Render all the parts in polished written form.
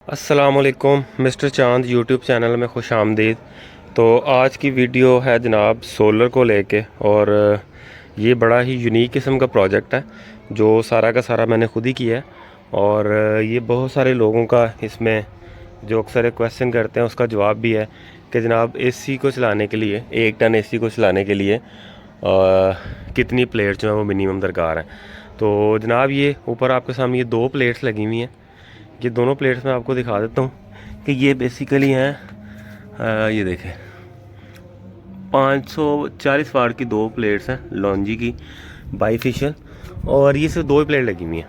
अस्सलामुअलैकुम मिस्टर चांद YouTube channel में खुश आमदीद। तो आज की वीडियो है जनाब सोलर को लेके, और ये बड़ा ही यूनिक किस्म का प्रोजेक्ट है जो सारा का सारा मैंने खुद ही किया है। और ये बहुत सारे लोगों का इसमें जो अक्सर क्वेश्चन करते हैं उसका जवाब भी है कि जनाब एसी को चलाने के लिए, 1 टन एसी को चलाने के लिए कितनी प्लेट्स जो है वो मिनिमम दरकार है। तो जनाब ये ऊपर आपके सामने ये 2 प्लेट्स लगी हुई हैं। ये दोनों प्लेट्स मैं आपको दिखा देता हूँ कि ये बेसिकली हैं, ये देखें 540 वाट की 2 प्लेट्स हैं लॉन्जी की बाईफिशियल, और ये सिर्फ 2 ही प्लेट लगी हुई हैं,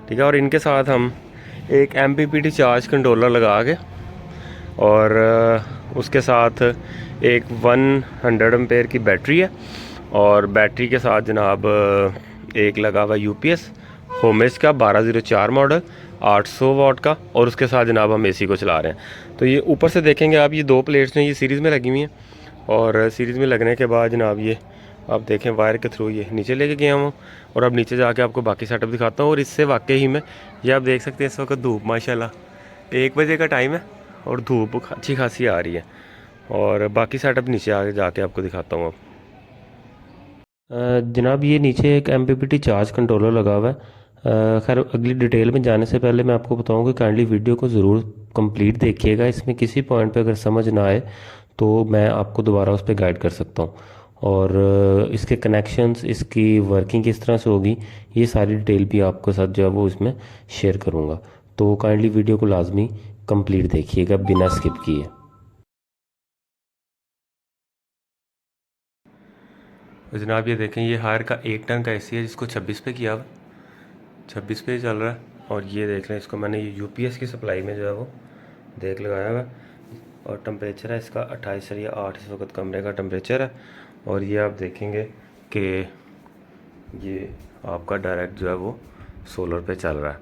ठीक है। और इनके साथ हम एक MPPT चार्ज कंट्रोलर लगा के, और उसके साथ एक 100 एम्पेयर की बैटरी है, और बैटरी के साथ जनाब एक लगा हुआ UPS होमेज का 1204 मॉडल 800 वाट का, और उसके साथ जनाब हम एसी को चला रहे हैं। तो ये ऊपर से देखेंगे आप, ये 2 प्लेट्स हैं, ये सीरीज़ में लगी हुई हैं, और सीरीज़ में लगने के बाद जनाब ये आप देखें वायर के थ्रू ये नीचे लेके गया हूँ, और अब नीचे जाके आपको बाकी सेटअप दिखाता हूँ। और इससे वाकई ही में ये आप देख सकते हैं इस वक्त धूप माशाल्लाह 1 बजे का टाइम है और धूप अच्छी खासी आ रही है, और बाकी सेटअप नीचे आगे जाके आपको दिखाता हूँ। अब जनाब ये नीचे एक MPPT चार्ज कंट्रोलर लगा हुआ है। खैर अगली डिटेल में जाने से पहले मैं आपको बताऊं कि काइंडली वीडियो को ज़रूर कंप्लीट देखिएगा। इसमें किसी पॉइंट पे अगर समझ ना आए तो मैं आपको दोबारा उस पर गाइड कर सकता हूं, और इसके कनेक्शंस, इसकी वर्किंग किस तरह से होगी, ये सारी डिटेल भी आपके साथ जो है वो इसमें शेयर करूँगा। तो काइंडली वीडियो को लाजमी कंप्लीट देखिएगा बिना स्किप किए। तो जनाब ये देखें, ये हायर का 1 टन का एसी है जिसको 26 पे किया हुआ, 26 पे चल रहा है। और ये देख लें, इसको मैंने UPS की सप्लाई में जो है वो देख लगाया हुआ है, और टेम्परेचर है इसका 28.8 इस वक्त कमरे का टेम्परेचर है। और ये आप देखेंगे कि ये आपका डायरेक्ट जो है वो सोलर पे चल रहा है।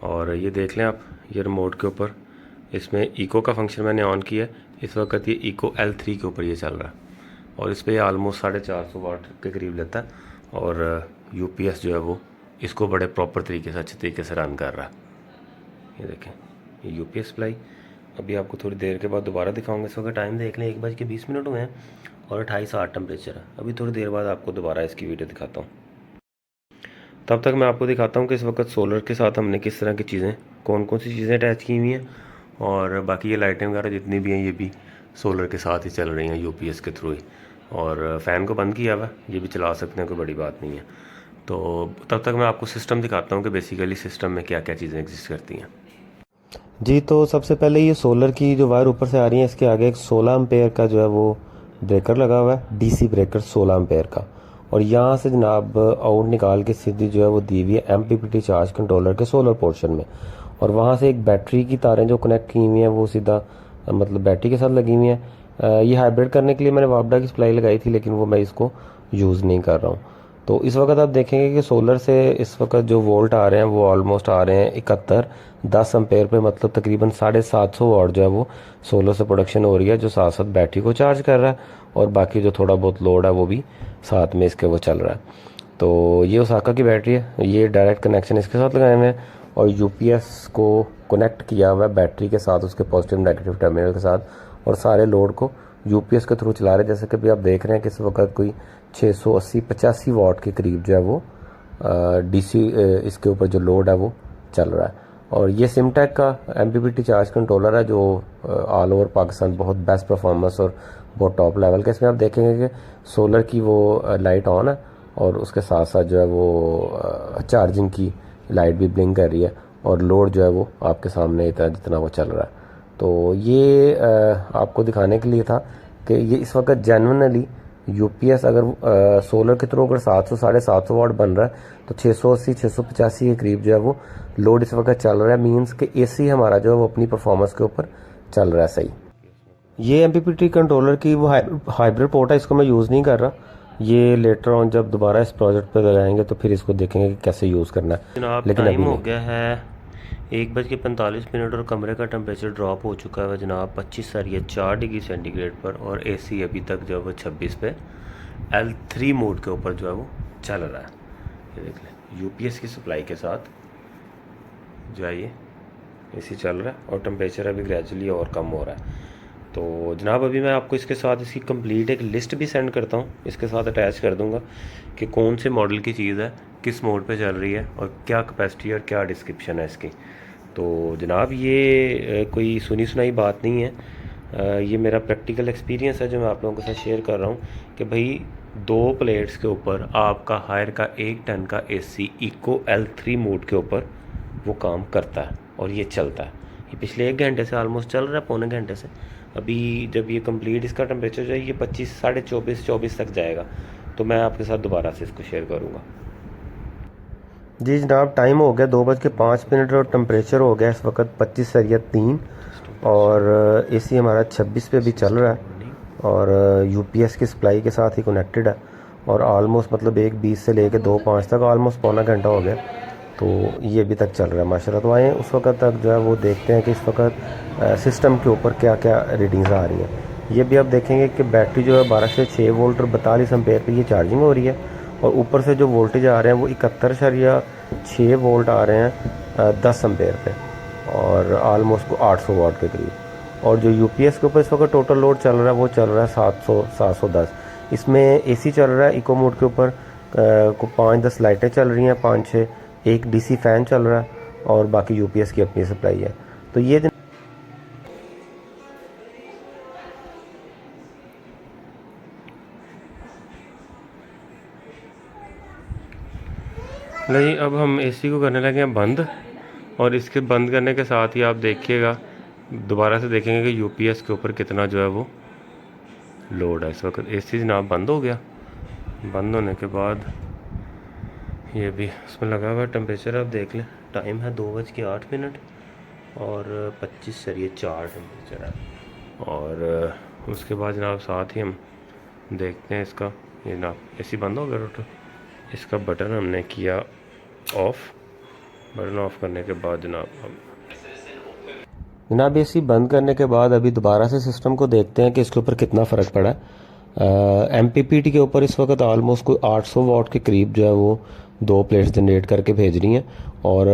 और ये देख लें आप, ये रिमोट के ऊपर इसमें इको का फंक्शन मैंने ऑन किया है। इस वक्त ये इको L3 के ऊपर ये चल रहा है, और इस पर ऑलमोस्ट 450 वाट के करीब लेता है, और UPS जो है वो इसको बड़े प्रॉपर तरीके से, अच्छे तरीके से रन कर रहा है। ये देखें, ये UPS सप्लाई। अभी आपको थोड़ी देर के बाद दोबारा दिखाऊंगा। इस वक्त टाइम देख लें, 1:20 हुए हैं, और 28.8 टेम्परेचर है। अभी थोड़ी देर बाद आपको दोबारा इसकी वीडियो दिखाता हूँ। तब तक मैं आपको दिखाता हूँ कि इस वक्त सोलर के साथ हमने किस तरह की चीज़ें, कौन कौन सी चीज़ें अटैच की हुई हैं, और बाकी ये लाइटें वगैरह जितनी भी हैं ये भी सोलर के साथ ही चल रही हैं UPS के थ्रू ही। और फ़ैन को बंद किया हुआ, ये भी चला सकते हैं, कोई बड़ी बात नहीं है। तो तब तक मैं आपको सिस्टम दिखाता हूँ कि बेसिकली सिस्टम में क्या क्या चीज़ें एग्जिस्ट करती हैं। जी, तो सबसे पहले ये सोलर की जो वायर ऊपर से आ रही है, इसके आगे एक 16 एम्पेयर का जो है वो ब्रेकर लगा हुआ है, DC ब्रेकर 16 एम्पेयर का। और यहाँ से जनाब आउट निकाल के सीधी जो है वो दी हुई है MPPT चार्ज कंट्रोलर के सोलर पोर्शन में। और वहाँ से एक बैटरी की तारें जो कनेक्ट की हुई हैं वो सीधा मतलब बैटरी के साथ लगी हुई हैं। ये हाइब्रिड करने के लिए मैंने वापडा की सप्लाई लगाई थी, लेकिन वो मैं इसको यूज़ नहीं कर रहा हूँ। तो इस वक्त आप देखेंगे कि सोलर से इस वक्त जो वोल्ट आ रहे हैं वो ऑलमोस्ट आ रहे हैं 10 एम्पेयर पे, मतलब तकरीबन 750 वाट जो है वो सोलर से प्रोडक्शन हो रही है, जो साथ साथ बैटरी को चार्ज कर रहा है, और बाकी जो थोड़ा बहुत लोड है वो भी साथ में इसके वो चल रहा है। तो ये ओसाका की बैटरी है, ये डायरेक्ट कनेक्शन इसके साथ लगाए हुए हैं, और UPS को कनेक्ट किया हुआ है बैटरी के साथ, उसके पॉजिटिव नेगेटिव टर्मिनल के साथ, और सारे लोड को UPS के थ्रू चला रहे हैं। जैसे कि अभी आप देख रहे हैं कि इस वक्त कोई 680-85 वाट के करीब जो है वो DC इसके ऊपर जो लोड है वो चल रहा है। और ये सिमटेक का MPPT चार्ज कंट्रोलर है जो ऑल ओवर पाकिस्तान बहुत बेस्ट परफॉर्मेंस और बहुत टॉप लेवल का। इसमें आप देखेंगे कि सोलर की वो लाइट ऑन है, और उसके साथ साथ जो है वो चार्जिंग की लाइट भी ब्लिंक कर रही है, और लोड जो है वो आपके सामने इतना जितना वो चल रहा है। तो ये आपको दिखाने के लिए था कि ये इस वक्त जेन्युइनली UPS अगर सोलर के थ्रू अगर 700-750 वाट बन रहा है, तो 680-685 के करीब जो है वो लोड इस वक्त चल रहा है। मींस कि AC हमारा जो है वो अपनी परफॉर्मेंस के ऊपर चल रहा है सही। ये MPPT कंट्रोलर की वो हाइब्रिड पोर्ट है, इसको मैं यूज़ नहीं कर रहा। ये लेटर ऑन जब दोबारा इस प्रोजेक्ट पे लगाएंगे तो फिर इसको देखेंगे कि कैसे यूज़ करना है, जनाब लेकिन टाइम अभी हो नहीं। गया है 1:45 और कमरे का टेम्परेचर ड्रॉप हो चुका है जनाब 25.4 डिग्री सेंटीग्रेड पर, और AC अभी तक जो है वो 26 पे L3 मोड के ऊपर जो है वो चल रहा है। ये देख लें, UPS की सप्लाई के साथ जो है ये एसी चल रहा है और टेम्परेचर अभी ग्रेजुअली और कम हो रहा है। तो जनाब अभी मैं आपको इसके साथ इसकी कंप्लीट एक लिस्ट भी सेंड करता हूँ, इसके साथ अटैच कर दूँगा कि कौन से मॉडल की चीज़ है, किस मोड पे चल रही है और क्या कैपेसिटी और क्या डिस्क्रिप्शन है इसकी। तो जनाब ये कोई सुनी सुनाई बात नहीं है, ये मेरा प्रैक्टिकल एक्सपीरियंस है जो मैं आप लोगों के साथ शेयर कर रहा हूँ कि भाई 2 प्लेट्स के ऊपर आपका हायर का 1 टन का एसी इको L3 मोड के ऊपर वो काम करता है और ये चलता है। ये पिछले 1 घंटे से ऑलमोस्ट चल रहा है, पौने घंटे से। अभी जब ये कंप्लीट इसका टेम्परेचर जो है ये 25 साढ़े 24 तक जाएगा, तो मैं आपके साथ दोबारा से इसको शेयर करूँगा। जी जनाब, टाइम हो गया 2:05 और टेम्परेचर हो गया इस वक्त 25-3 और एसी हमारा 26 पे भी चल रहा है और यूपीएस की सप्लाई के साथ ही कनेक्टेड है और ऑलमोस्ट मतलब 1:20 से लेके 2:05 तक ऑलमोस्ट पौना घंटा हो गया, तो ये अभी तक चल रहा है माशाल्लाह। तो आए उस वक्त तक जो है वो देखते हैं कि इस वक्त सिस्टम के ऊपर क्या क्या रीडिंग्स आ रही हैं। ये भी आप देखेंगे कि बैटरी जो है 12 से 6 वोल्ट और 42 एम्पेयर पे ये चार्जिंग हो रही है और ऊपर से जो वोल्टेज आ रहे हैं वो 71.6 वोल्ट आ रहे हैं 10 एम्पेयर पे और ऑलमोस्ट 800 वाट के करीब। और जो यूपीएस के ऊपर इस वक्त टोटल लोड चल रहा है वो चल रहा है 710। इसमें एसी चल रहा है इको मोड के ऊपर को 5-10 लाइटें चल रही हैं, 5-6, एक डीसी फैन चल रहा है और बाकी यूपीएस की अपनी सप्लाई है। तो ये नहीं, अब हम एसी को करने लगे हैं बंद और इसके बंद करने के साथ ही आप देखिएगा दोबारा से देखेंगे कि यूपीएस के ऊपर कितना जो है वो लोड है। इस वक्त एसी जनाब बंद हो गया। बंद होने के बाद ये भी उसमें लगा हुआ टेम्परेचर आप देख लें, टाइम है 2:08 और 25-4 टेम्परेचर है। और उसके बाद जनाब साथ ही हम देखते हैं इसका, ये जनाब एसी बंद हो गया टोटल। इसका बटन हमने किया ऑफ़, बटन ऑफ़ करने के बाद जनाब एसी बंद करने के बाद अभी दोबारा से सिस्टम को देखते हैं कि इसके ऊपर कितना फ़र्क पड़ा है। एमपीपीटी के ऊपर इस वक्त ऑलमोस्ट कोई 800 वाट के करीब जो है वो 2 प्लेट्स जनरेट करके भेज रही हैं और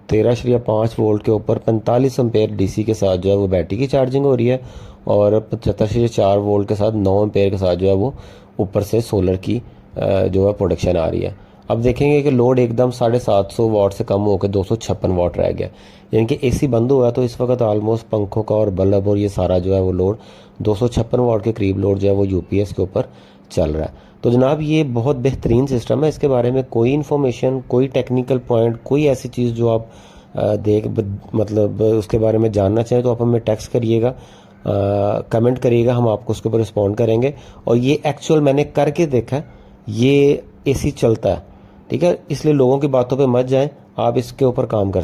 13.5 वोल्ट के ऊपर 45 एम्पेयर डीसी के साथ जो है वो बैटरी की चार्जिंग हो रही है और 75.4 वोल्ट के साथ 9 एम्पेयर के साथ जो है वो ऊपर से सोलर की जो है प्रोडक्शन आ रही है। अब देखेंगे कि लोड एकदम 750 वाट से कम होकर 256 वाट रह गया, यानी कि एसी बंद हुआ तो इस वक्त ऑलमोस्ट पंखों का और बल्ब और ये सारा जो है वो लोड 256 वाट के करीब लोड जो है वो यूपीएस के ऊपर चल रहा है। तो जनाब ये बहुत बेहतरीन सिस्टम है, इसके बारे में कोई इन्फॉर्मेशन, कोई टेक्निकल पॉइंट, कोई ऐसी चीज़ जो आप मतलब उसके बारे में जानना चाहें तो आप हमें टेक्स्ट करिएगा, कमेंट करिएगा, हम आपको उसके ऊपर रिस्पॉन्ड करेंगे। और ये एक्चुअल मैंने करके देखा है, ये एसी चलता है, ठीक है। इसलिए लोगों की बातों पे मत जाएं, आप इसके ऊपर काम कर